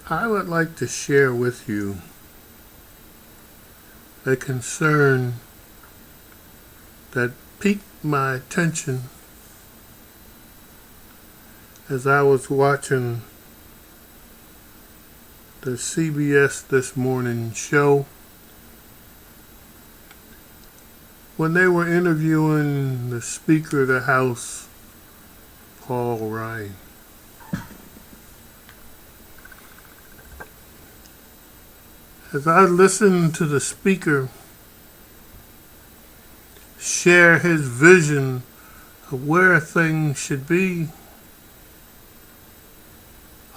I would like to share with you a concern that piqued my attention as I was watching the CBS This Morning Show when they were interviewing the Speaker of the House, Paul Ryan. As I listened to the Speaker share his vision of where things should be,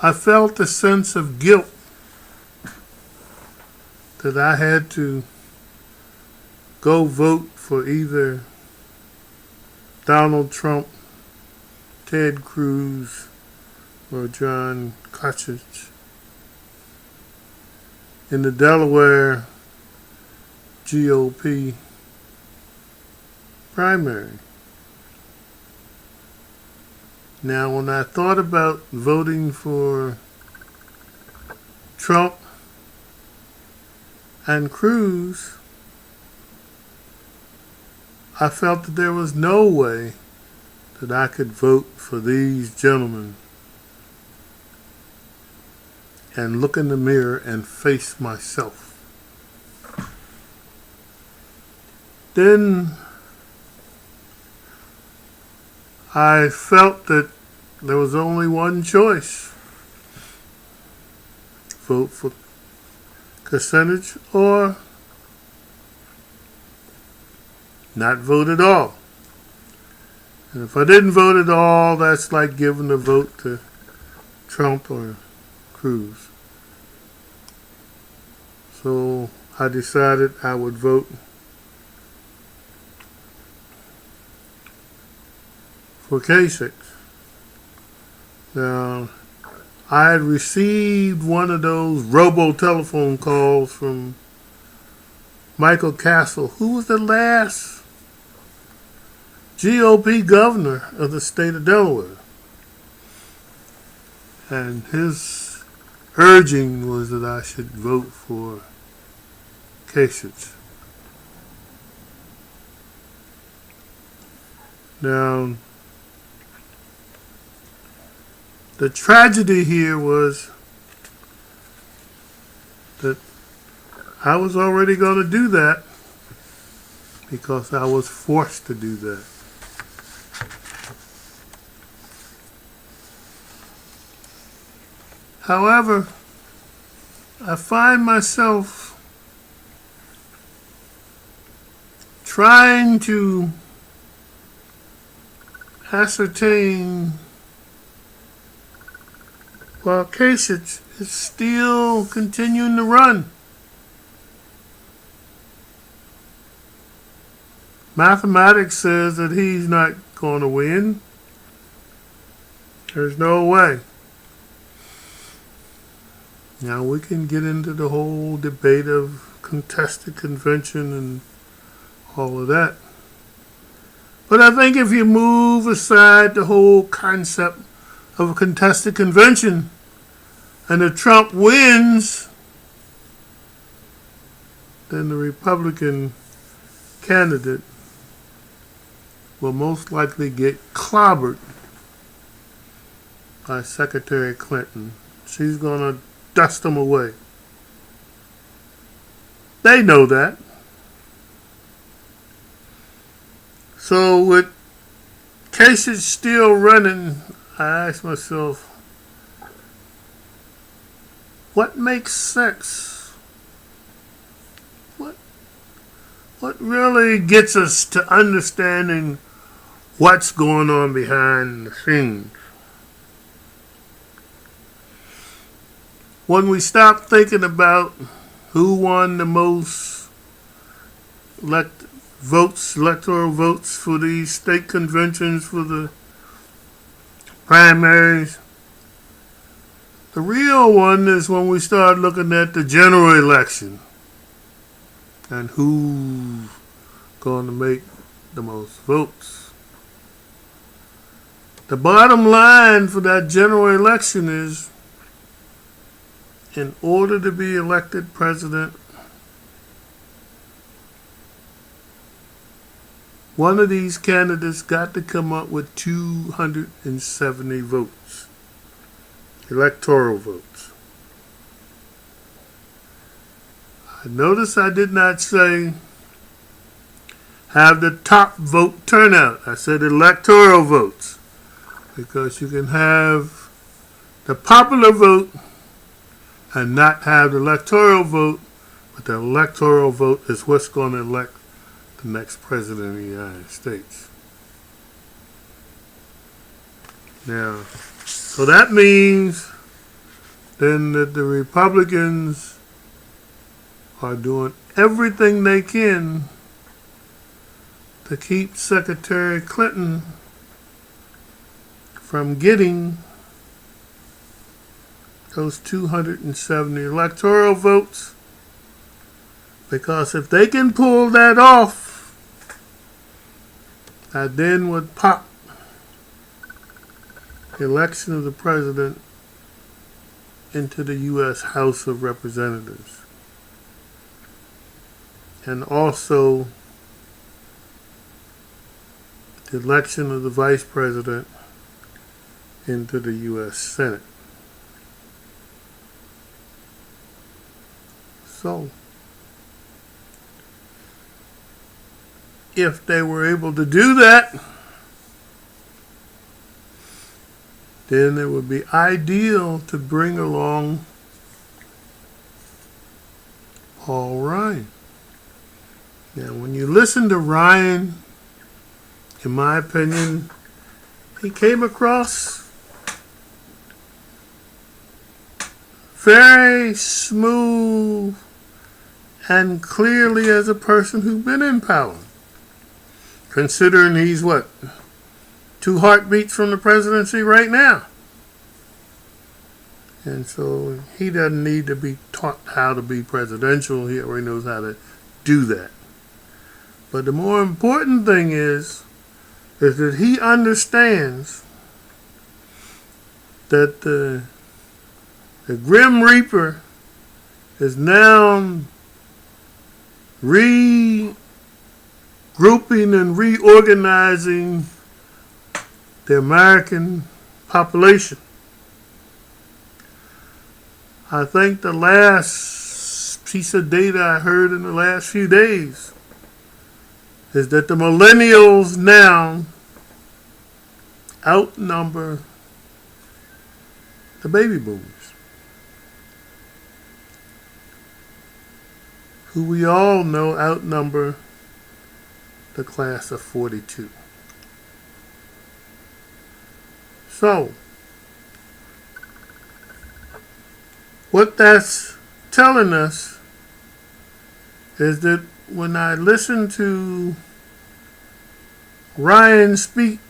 I felt a sense of guilt that I had to go vote for either Donald Trump, Ted Cruz, or John Kasich in the Delaware GOP primary. Now, when I thought about voting for Trump and Cruz, I felt that there was no way that I could vote for these gentlemen and look in the mirror and face myself. Then I felt that there was only one choice: vote for Kasich or not vote at all. And if I didn't vote at all, that's like giving a vote to Trump or Cruz. So I decided I would vote for Kasich. Now, I had received one of those robo telephone calls from Michael Castle, who was the last GOP governor of the state of Delaware. And his urging was that I should vote for Kasich. Now, the tragedy here was that I was already going to do that because I was forced to do that. However, I find myself trying to ascertain while Kasich is still continuing to run. Mathematics says that he's not going to win. There's no way. Now, we can get into the whole debate of contested convention and all of that. But I think if you move aside the whole concept of a contested convention and if Trump wins, then the Republican candidate will most likely get clobbered by Secretary Clinton. She's going to dust them away. They know that. So with Kasich still running, I ask myself, what makes sense? What really gets us to understanding what's going on behind the scenes? When we stop thinking about who won the most electoral votes for these state conventions, for the primaries, the real one is when we start looking at the general election and who's going to make the most votes. The bottom line for that general election is in order to be elected president, one of these candidates got to come up with 270 votes, electoral votes. I notice I did not say have the top vote turnout. I said electoral votes, because you can have the popular vote and not have the electoral vote, but the electoral vote is what's going to elect the next president of the United States. Now, so that means then that the Republicans are doing everything they can to keep Secretary Clinton from getting those 270 electoral votes, because if they can pull that off, that then would pop the election of the president into the U.S. House of Representatives, and also the election of the vice president into the U.S. Senate. So, if they were able to do that, then it would be ideal to bring along Paul Ryan. Now, when you listen to Ryan, in my opinion, he came across very smooth and clearly as a person who's been in power. Considering he's, 2 heartbeats from the presidency right now. And so he doesn't need to be taught how to be presidential. He already knows how to do that. But the more important thing is that he understands that the Grim Reaper is now regrouping and reorganizing the American population. I think the last piece of data I heard in the last few days is that the millennials now outnumber the baby boomers, who we all know outnumber the class of 42. So, what that's telling us is that when I listen to Ryan speak,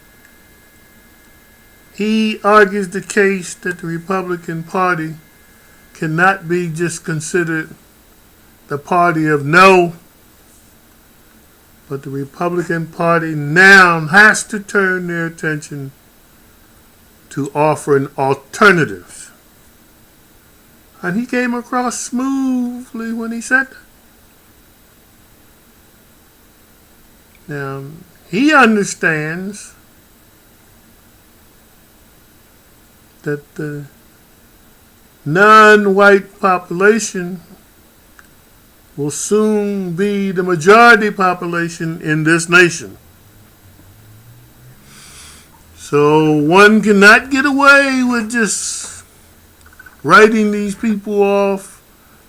he argues the case that the Republican Party cannot be just considered the party of no, but the Republican Party now has to turn their attention to offering alternatives. And he came across smoothly when he said that. Now, he understands that the non-white population will soon be the majority population in this nation. So one cannot get away with just writing these people off,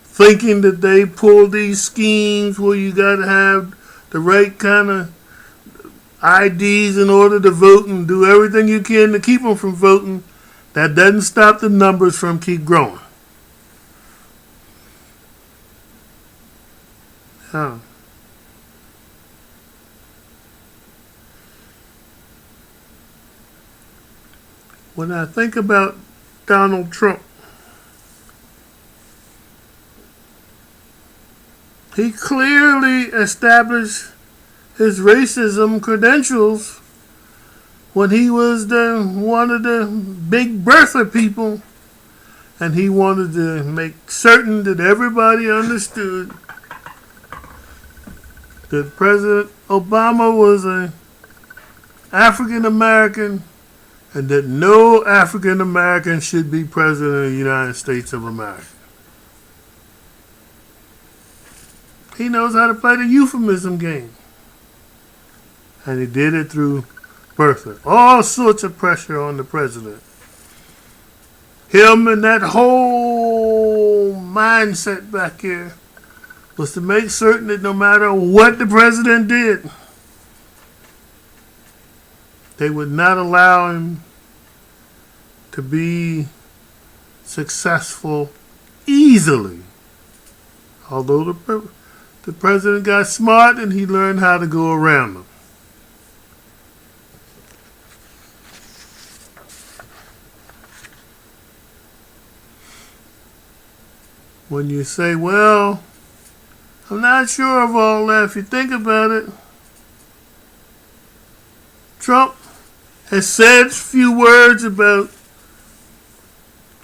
thinking that they pull these schemes where you got to have the right kind of IDs in order to vote and do everything you can to keep them from voting. That doesn't stop the numbers from keep growing. Now, when I think about Donald Trump, he clearly established his racism credentials when he was one of the big birther people and he wanted to make certain that everybody understood that President Obama was an African American and that no African American should be president of the United States of America. He knows how to play the euphemism game. And he did it through birther. All sorts of pressure on the president. Him and that whole mindset back here was to make certain that no matter what the president did, they would not allow him to be successful easily. Although the president got smart and he learned how to go around them. When you say, well, I'm not sure of all that, if you think about it, Trump has said a few words about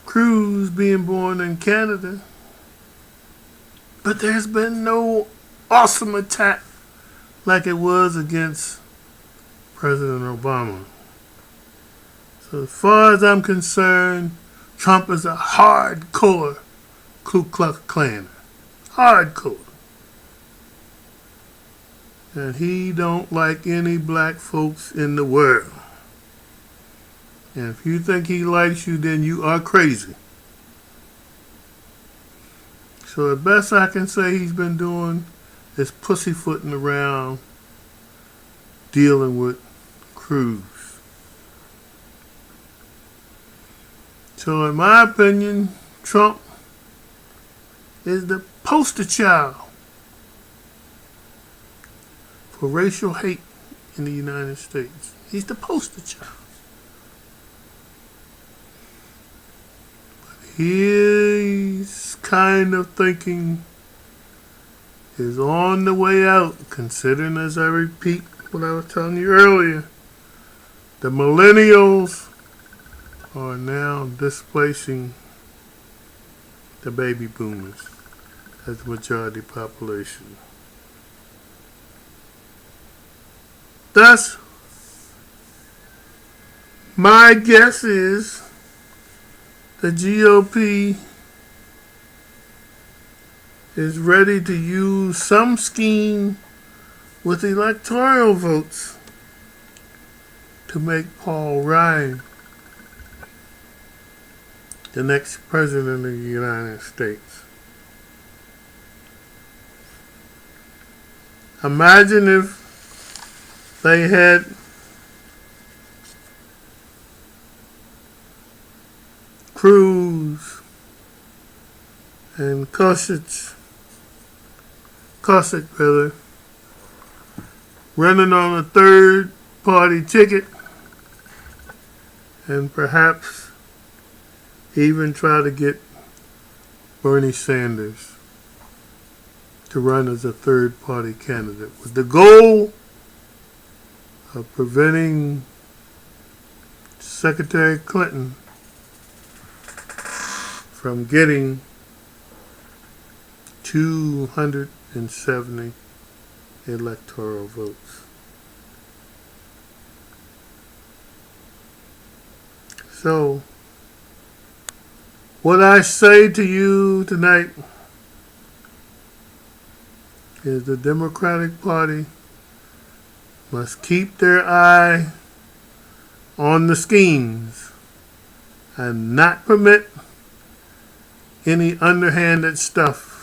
Cruz being born in Canada, but there's been no awesome attack like it was against President Obama. So as far as I'm concerned, Trump is a hardcore Ku Klux Klaner. Hardcore. And he don't like any black folks in the world. And if you think he likes you, then you are crazy. So the best I can say he's been doing is pussyfooting around dealing with Cruz. So in my opinion, Trump is the poster child for racial hate in the United States. He's the poster child. But his kind of thinking is on the way out, considering, as I repeat what I was telling you earlier, the millennials are now displacing the baby boomers as the majority population. Thus, my guess is the GOP is ready to use some scheme with electoral votes to make Paul Ryan the next president of the United States. Imagine if they had Cruz and Kasich running on a third party ticket and perhaps even try to get Bernie Sanders to run as a third party candidate with the goal of preventing Secretary Clinton from getting 270 electoral votes. So, what I say to you tonight is the Democratic Party must keep their eye on the schemes and not permit any underhanded stuff